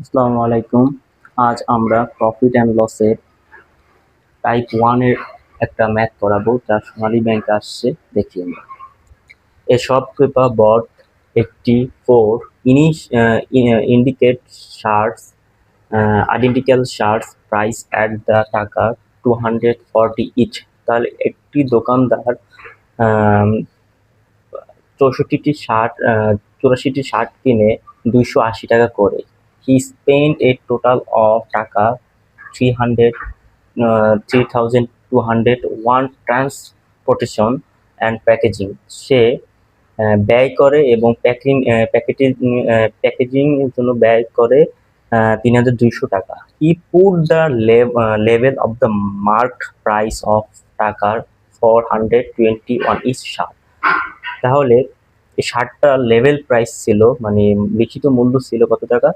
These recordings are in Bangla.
আসসালামু আলাইকুম। আজ আমরা প্রফিট অ্যান্ড লসের টাইপ 1 এর একটা ম্যাথ করাবো, যা সোনালী ব্যাংক আসছে। দেখি আমরা। A shopkeeper bought 84 indicate shirts, identical shirts price at the টাকা 240 each। তাহলে একটি দোকানদার 84টি শার্ট কিনে 280 টাকা করে। He spent a total of টাকা 3201 ট্রান্সপোর্টেশন অ্যান্ড প্যাকেজিং। সে ব্যয় করে এবং প্যাকেজিং এর জন্য ব্যয় করে 3200 টাকা। He put the level of the marked price of টাকা 421 each shirt। তাহলে এই শার্টটার লেভেল প্রাইস ছিল, মানে লিখিত মূল্য ছিল কত টাকা?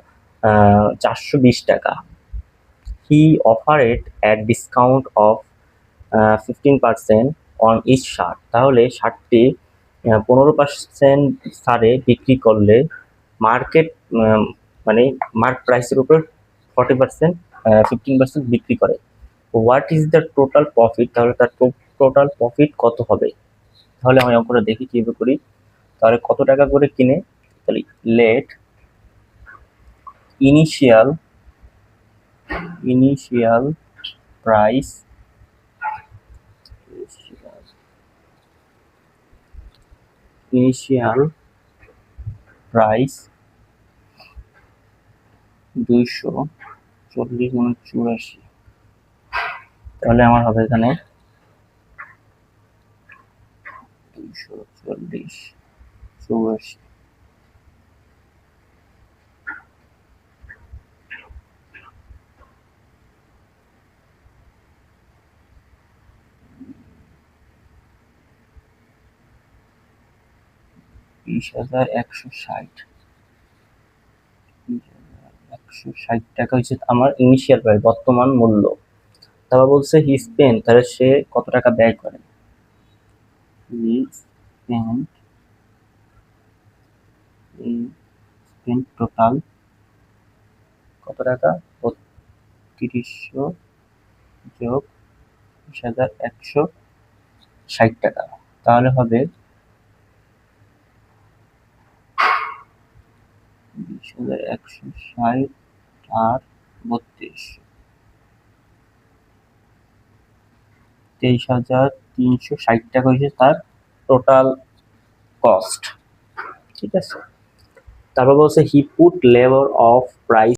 420 টাকা। He offered at discount of 15% on each shirt. তাহলে শার্টটি 15% ছাড়ে বিক্রি করলে মার্কেট মানে মার্ক প্রাইসের উপর 40% 15% বিক্রি করে। What is the total profit? তাহলে তার টোটাল প্রফিট কত হবে? তাহলে আমি অঙ্কটা দেখি কিভাবে করি। তাহলে কত টাকা করে কিনে, তাহলে let initial price initial price 240 × 84। তাহলে আমার হবে এখানে 240 84। টাকা হচ্ছে আমার ইনিশিয়াল প্রাইস, বর্তমান মূল্য। তারপর বলছে হি স্পেন্ড, তাহলে সে কত টাকা ব্যয় করে। হি স্পেন্ড টোটাল কত টাকা? 3200 যোগ 2160 টাকা। তাহলে হবে 20160 আর 3200, 23,360 টাকা হয়েছে তার টোটাল কস্ট। ঠিক আছে। তারপর বলছে he put labour of price